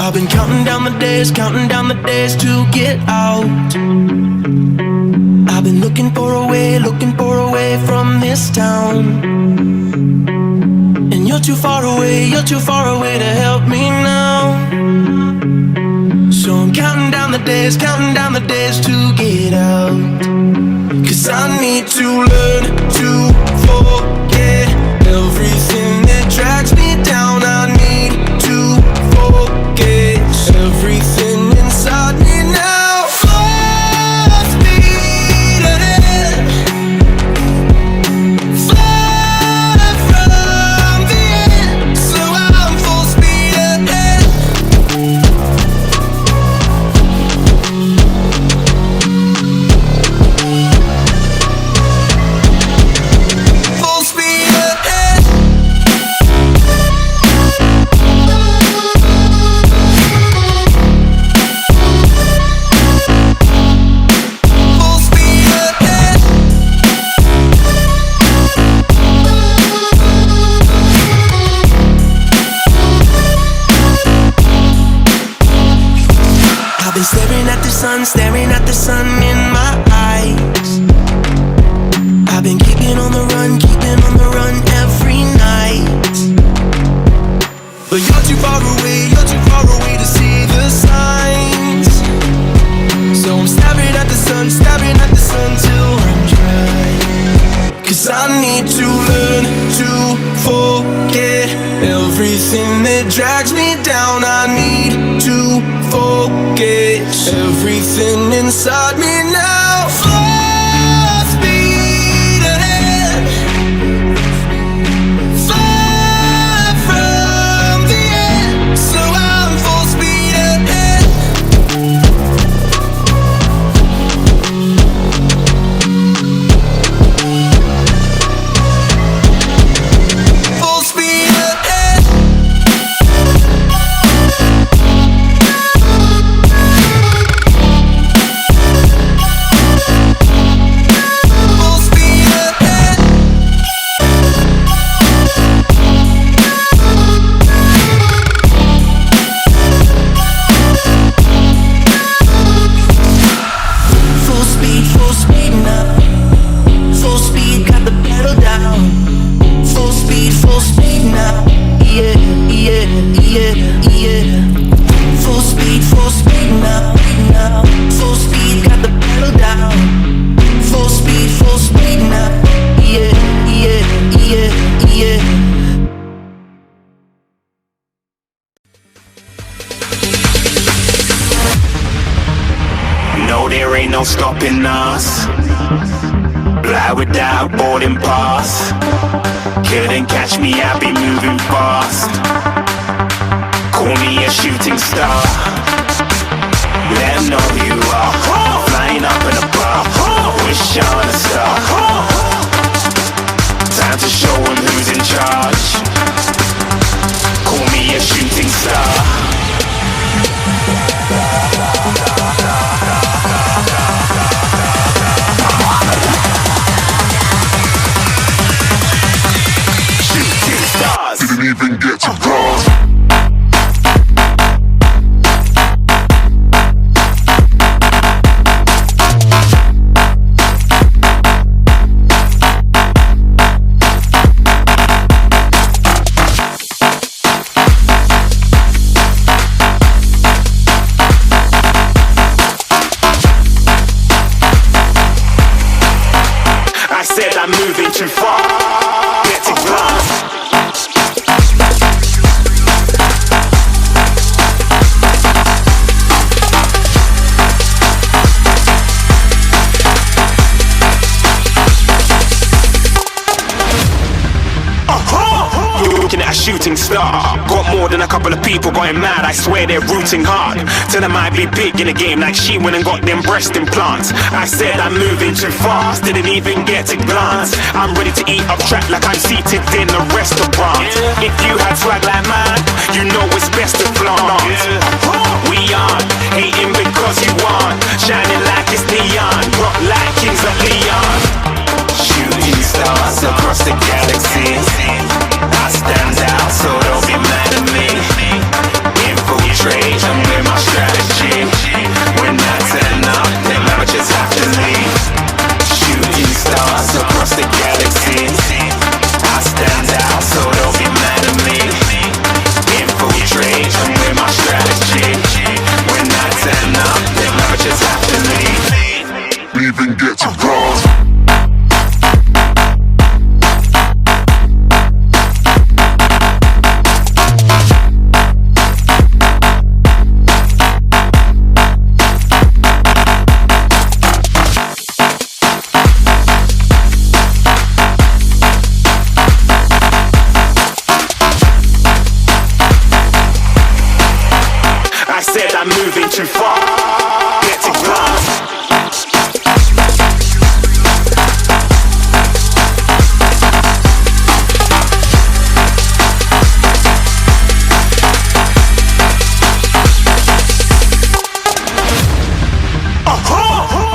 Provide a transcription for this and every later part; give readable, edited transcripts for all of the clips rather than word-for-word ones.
I've been counting down the days to get out. I've been looking for a way from this town. And you're too far away to help me now. So I'm counting down the days to get out. 'Cause I need to learn to forget everything that drags me down. I need to forget everything inside me now. Full speed ahead, fly from the end. So I'm full speed ahead. Full speed ahead. Full speed ahead. I've been staring at the sun in my eyes. I've been keeping on the run every night. But you're too far away to see the signs. So I'm staring at the sun till I'm dry. 'Cause I need to learn to forget everything that drags me down. I need to forget everything inside me now. Full speed ahead, fly from the end. So I'm full speed ahead. Full speed ahead. Full speed ahead. Full speed now. Full speed, got the pedal down. Full speed now. Yeah. Full speed now. Full speed, got the pedal down. Full speed now. Yeah. No, there ain't no stopping us. Fly without boarding pass. Couldn't catch me, I be moving fast. Call me a shooting star. Let 'em know who you are. Flying up in a bar. Wish on a star. Time to show 'em who's in charge. Call me a shooting star. Shooting stars. Didn't even get to cross. I said I'm moving too far. Get to glass. Looking at a shooting star. Got more than a couple of people going mad. I swear they're rooting hard. Tell them I'd be big in the game like she went and got them breast implants. I said I'm moving too fast. Didn't even get to glance. I'm ready to eat up track like I'm seated in a restaurant. If you had swag like mine, you know it's best to flaunt. We aren't hating because you aren't shining like it's neon. Rock like kings of Leon. Shooting stars across the galaxy. I stand out, so don't be mad at me. Infiltrate too far. Get to glance.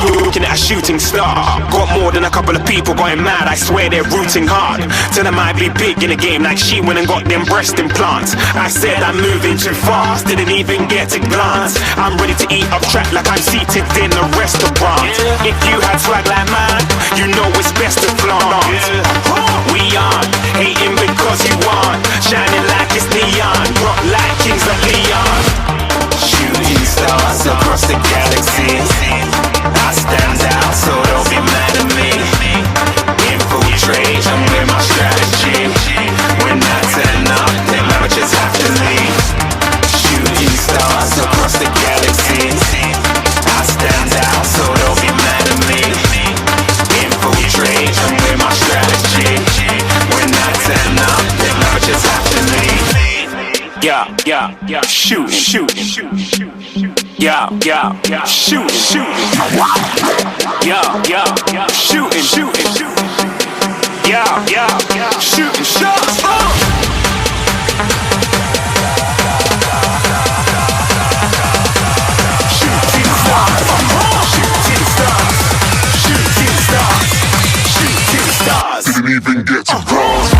Looking at a shooting star. Got more than a couple of people going mad, I swear they're rooting hard. Tell them I'd be big in the game like she went and got them breast implants. I said I'm moving too fast, didn't even get to glance. I'm ready to eat up track like I'm seated in a restaurant. If you had swag like mine, you know it's best to flaunt. We aren't hating because you aren't shining like it's neon, rock like kings of Leon. Shooting stars across the galaxy, I stand out, so don't be mad at me. Infiltrate, I'm with my strategy. When I turn up, then I just have to leave. Shooting stars across the galaxy, I stand out, so don't be mad at me. Infiltrate, I'm with my strategy. When I turn up, then I just have to leave. Yeah, shoot. Yeah, shooting. Yeah, shooting. Yeah, shooting shots. Shooting stars. Didn't even get to cross.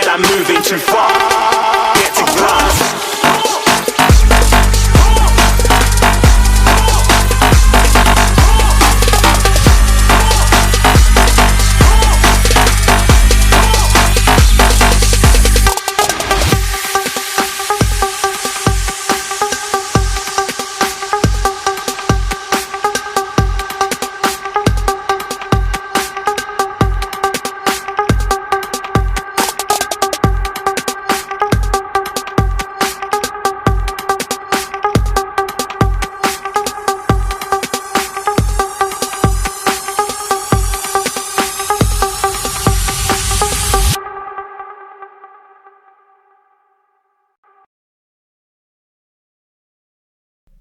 I'm moving too far. Get to glance.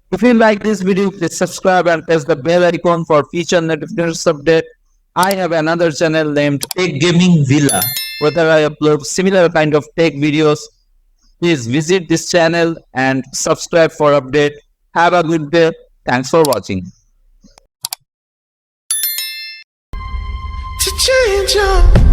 If you like this video, please subscribe and press the bell icon for future notifications update. I have another channel named Tech Gaming Villa, where I upload similar kind of tech videos. Please visit this channel and subscribe for update. Have a good day. Thanks for watching. To change up.